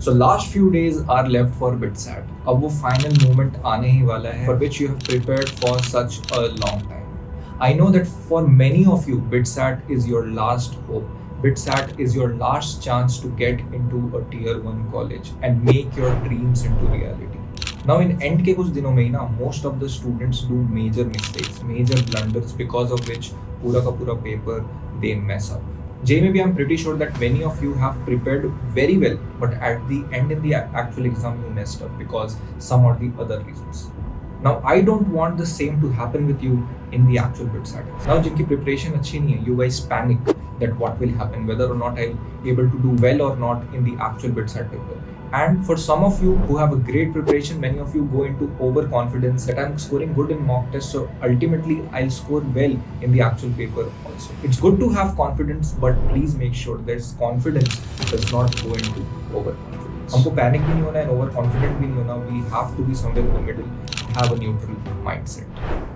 So last few days are left for BITSAT. अब वो final moment आने ही वाला है for which you have prepared for such a long time. I know that for many of you, BITSAT is your last hope. BITSAT is your last chance to get into a tier 1 college and make your dreams into reality. Now in end के कुछ दिनों में ही ना most of the students do major mistakes, major blunders because of which पूरा का पूरा paper they mess up. Maybe I'm pretty sure that many of you have prepared very well, but at the end in the actual exam you messed up because some or the other reasons. Now I don't want the same to happen with you in the actual BITSAT. Now जिनकी preparation अच्छी नहीं है, you guys panic that what will happen, whether or not I'll be able to do well or not in the actual BITSAT paper. And for some of you who have a great preparation, many of you go into overconfidence that I'm scoring good in mock tests, so ultimately I'll score well in the actual paper also. It's good to have confidence, but please make sure that confidence does not go into overconfidence. हमको panic भी नहीं होना है, overconfident भी नहीं होना. We have to be somewhere in the middle, have a neutral mindset.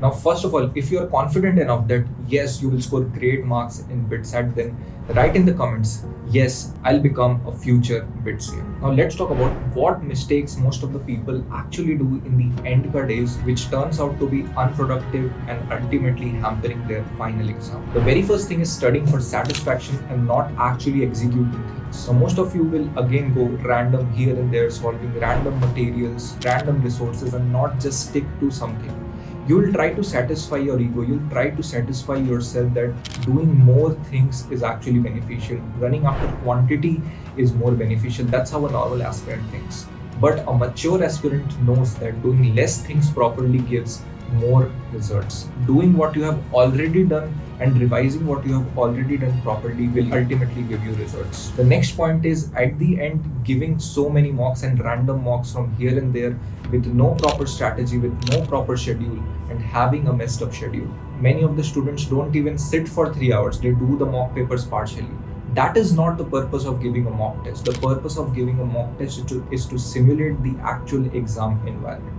Now, first of all, if you are confident enough that yes, you will score great marks in BITSAT, then write in the comments, yes, I'll become a future BITSAT. Now, let's talk about what mistakes most of the people actually do in the end ka days, which turns out to be unproductive and ultimately hampering their final exam. The very first thing is studying for satisfaction and not actually executing things. So most of you will again go random here and there, solving random materials, random resources, and not just stick to something. You'll try to satisfy your ego, you'll try to satisfy yourself that doing more things is actually beneficial. Running after quantity is more beneficial. That's how a normal aspirant thinks. But a mature aspirant knows that doing less things properly gives more results. Doing what you have already done and revising what you have already done properly will ultimately give you results. The next point is at the end giving so many mocks and random mocks from here and there with no proper strategy, with no proper schedule, and having a messed up schedule. Many of the students don't even sit for 3 hours, they do the mock papers partially. That is not the purpose of giving a mock test. The purpose of giving a mock test is to simulate the actual exam environment.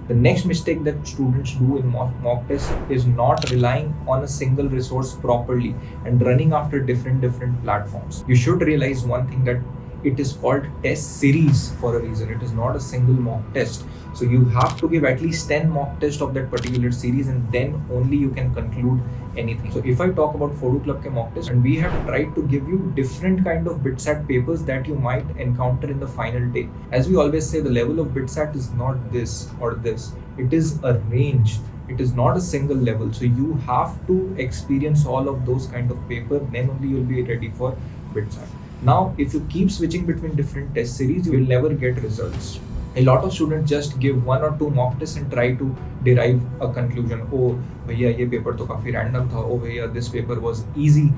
The next mistake that students do in mock tests is not relying on a single resource properly and running after different platforms. You should realize one thing, that it is called test series for a reason. It is not a single mock test. So you have to give at least 10 mock tests of that particular series, and then only you can conclude anything. So if I talk about phodu.club ke mock test, and we have tried to give you different kind of BITSAT papers that you might encounter in the final day. As we always say, the level of BITSAT is not this or this. It is a range. It is not a single level. So you have to experience all of those kind of paper, then only you'll be ready for BITSAT. Now, if you keep switching between different test series, you will never get results. A lot of students just give 1 or 2 mock tests and try to derive a conclusion. Oh, bhaiya, ye paper to kafi random tha. Oh, bhaiya, this paper was easy.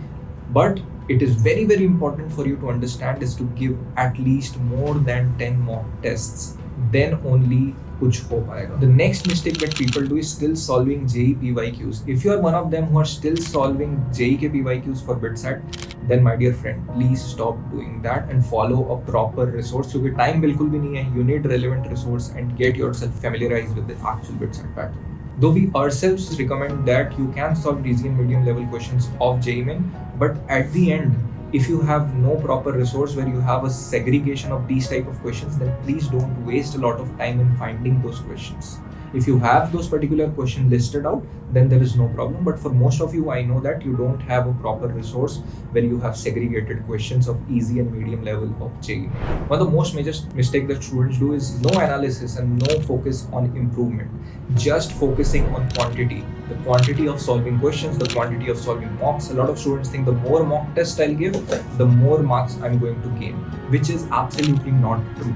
But it is very, very important for you to understand is to give at least more than 10 mock tests. Then only kuch ho payega. The next mistake that people do is still solving JEE PYQs. If you are one of them who are still solving JEE ke PYQs for BITSAT, then my dear friend, please stop doing that and follow a proper resource. क्योंकि time बिल्कुल भी नहीं है. You need relevant resource and get yourself familiarized with the actual BITSAT pattern. Though we ourselves recommend that you can solve easy and medium level questions of JEE Main, but at the end, if you have no proper resource where you have a segregation of these type of questions, then please don't waste a lot of time in finding those questions. If you have those particular questions listed out, then there is no problem. But for most of you, I know that you don't have a proper resource where you have segregated questions of easy and medium level of JEE. One of the most major mistake that students do is no analysis and no focus on improvement. Just focusing on quantity. The quantity of solving questions, the quantity of solving mocks. A lot of students think the more mock tests I'll give, the more marks I'm going to gain, which is absolutely not true.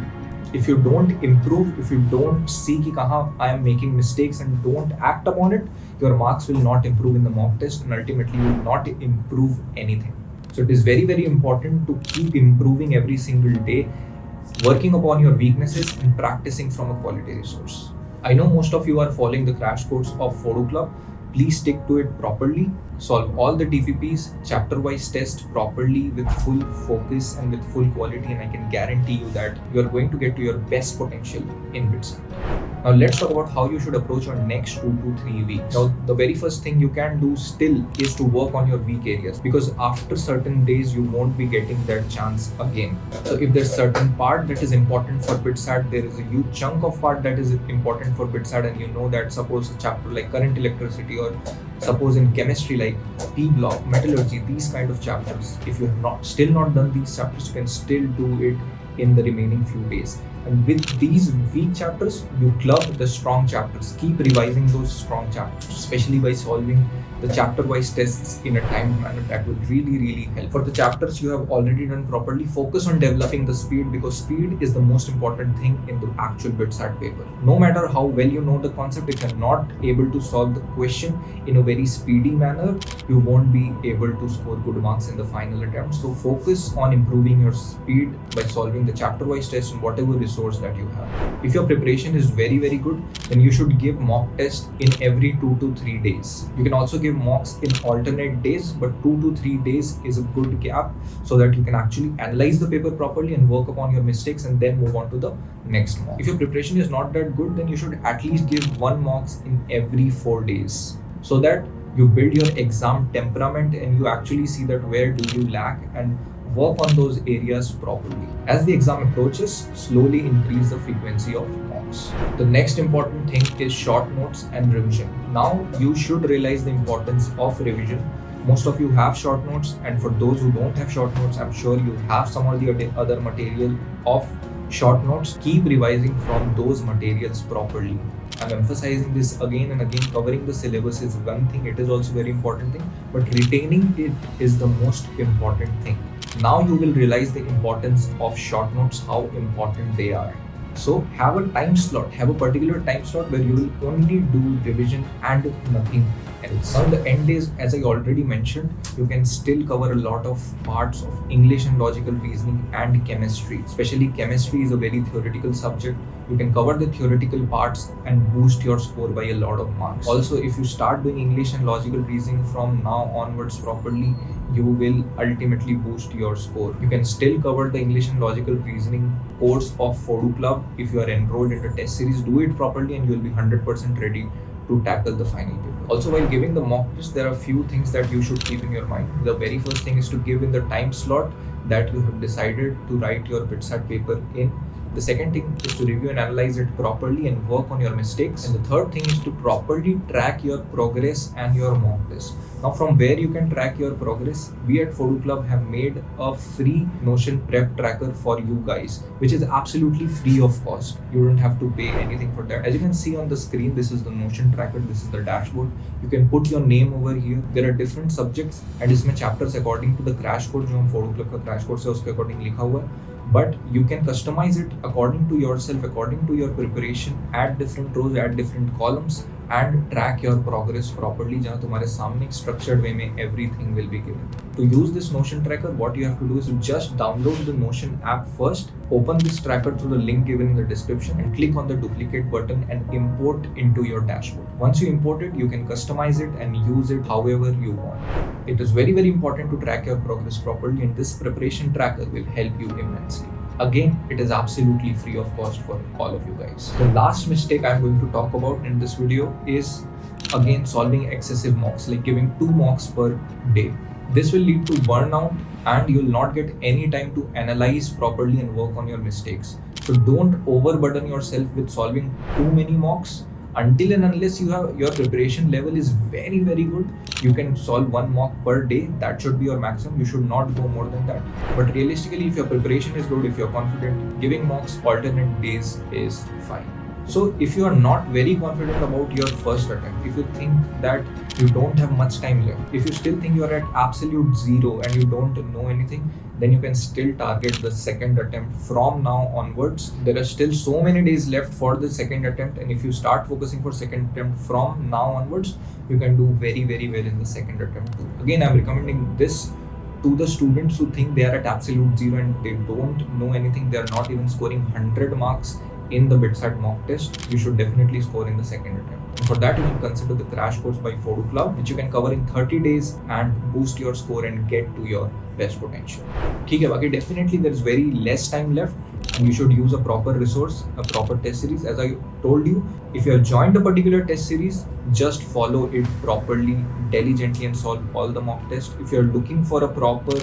If you don't improve, if you don't see ki kahan I am making mistakes and don't act upon it, your marks will not improve in the mock test and ultimately you will not improve anything. So it is very, very important to keep improving every single day, working upon your weaknesses and practicing from a quality resource. I know most of you are following the crash course of phodu.club. Please stick to it properly. Solve all the TPPs, chapter-wise test properly with full focus and with full quality, and I can guarantee you that you are going to get to your best potential in BITSAT. Now let's talk about how you should approach your next 2 to 3 weeks. Now the very first thing you can do still is to work on your weak areas, because after certain days you won't be getting that chance again. So if there's certain part that is important for BITSAT, there is a huge chunk of part that is important for BITSAT, and you know that suppose a chapter like current electricity, or suppose in chemistry like P block, metallurgy, these kind of chapters, if you have still not done these chapters, you can still do it in the remaining few days. And with these weak chapters, you club the strong chapters. Keep revising those strong chapters, especially by solving the chapter-wise tests in a timed manner. That will really help. For the chapters you have already done properly, focus on developing the speed, because speed is the most important thing in the actual BITSAT paper. No matter how well you know the concept, if you're not able to solve the question in a very speedy manner, you won't be able to score good marks in the final attempt. So focus on improving your speed by solving the chapter-wise test and whatever resource that you have. If your preparation is very good, then you should give mock test in every 2 to 3 days. You can also give mocks in alternate days, but 2 to 3 days is a good gap, so that you can actually analyze the paper properly and work upon your mistakes and then move on to the next mock. If your preparation is not that good, then you should at least give 1 mocks in every 4 days, so that you build your exam temperament and you actually see that where do you lack and work on those areas properly. As the exam approaches, slowly increase the frequency of mocks. The next important thing is short notes and revision. Now you should realize the importance of revision. Most of you have short notes, and for those who don't have short notes, I'm sure you have some of the other material of short notes. Keep revising from those materials properly. I'm emphasizing this again and again. Covering the syllabus is one thing, it is also very important thing, but retaining it is the most important thing. Now you will realize the importance of short notes, how important they are. So have a time slot, have a particular time slot where you will only do revision and nothing else. On the end days, as I already mentioned, you can still cover a lot of parts of English and logical reasoning and chemistry. Especially chemistry is a very theoretical subject. You can cover the theoretical parts and boost your score by a lot of marks. Also, if you start doing English and logical reasoning from now onwards properly, you will ultimately boost your score. You can still cover the English and logical reasoning course of phodu.club. If you are enrolled in the test series, do it properly and you will be 100% ready to tackle the final paper. Also, while giving the mock test, there are a few things that you should keep in your mind. The very first thing is to give in the time slot that you have decided to write your BITSAT paper in. The second thing is to review and analyze it properly and work on your mistakes. And the third thing is to properly track your progress and your mock test. Now, from where you can track your progress, we at Phodu.club have made a free Notion prep tracker for you guys, which is absolutely free of cost. You don't have to pay anything for that. As you can see on the screen, this is the Notion tracker, this is the dashboard. You can put your name over here. There are different subjects and इसमें chapters according to the crash course जो हम Phodu.club का crash course है उसके according लिखा हुआ है. But you can customize it according to yourself, according to your preparation, add different rows, add different columns, and track your progress properly, जहाँ तुम्हारे सामने structured way में everything will be given. To use this Notion tracker, what you have to do is to just download the Notion app first, open this tracker through the link given in the description, and click on the duplicate button and import into your dashboard. Once you import it, you can customize it and use it however you want. It is very important to track your progress properly, and this preparation tracker will help you immensely. Again, it is absolutely free of cost for all of you guys. The last mistake I'm going to talk about in this video is again solving excessive mocks, like giving 2 mocks per day. This will lead to burnout and you will not get any time to analyze properly and work on your mistakes. So don't overburden yourself with solving too many mocks. Until and unless you have your preparation level is very good, you can solve 1 mock per day. That should be your maximum. You should not go more than that. But realistically, if your preparation is good, if you're confident, giving mocks alternate days is fine. So if you are not very confident about your first attempt, if you think that you don't have much time left, if you still think you are at absolute zero and you don't know anything, then you can still target the second attempt from now onwards. There are still so many days left for the second attempt, and if you start focusing for second attempt from now onwards, you can do very well in the second attempt too. Again, I'm recommending this to the students who think they are at absolute zero and they don't know anything. They are not even scoring 100 marks in the BITSAT mock test. You should definitely score in the second attempt. And for that, you can consider the crash course by Phodu.club, which you can cover in 30 days and boost your score and get to your best potential. ठीक है, बाकी definitely there is very less time left. and you should use a proper resource, a proper test series. As I told you, if you have joined a particular test series, just follow it properly, diligently, and solve all the mock tests. If you're looking for a proper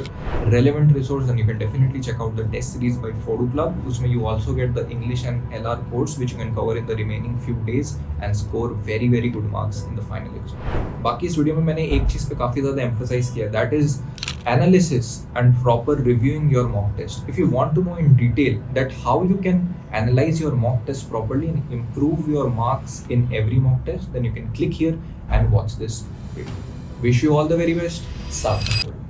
relevant resource, then you can definitely check out the test series by phodu.club. Usme you also get the English and LR course which you can cover in the remaining few days and score very very good marks in the final exam. बाकी इस video में मैंने एक चीज़ पे काफ़ी ज़्यादा emphasise किया, that is analysis and proper reviewing your mock test. If you want to know in detail that how you can analyze your mock test properly and improve your marks in every mock test, then you can click here and watch this video. Wish you all the very best. Saath.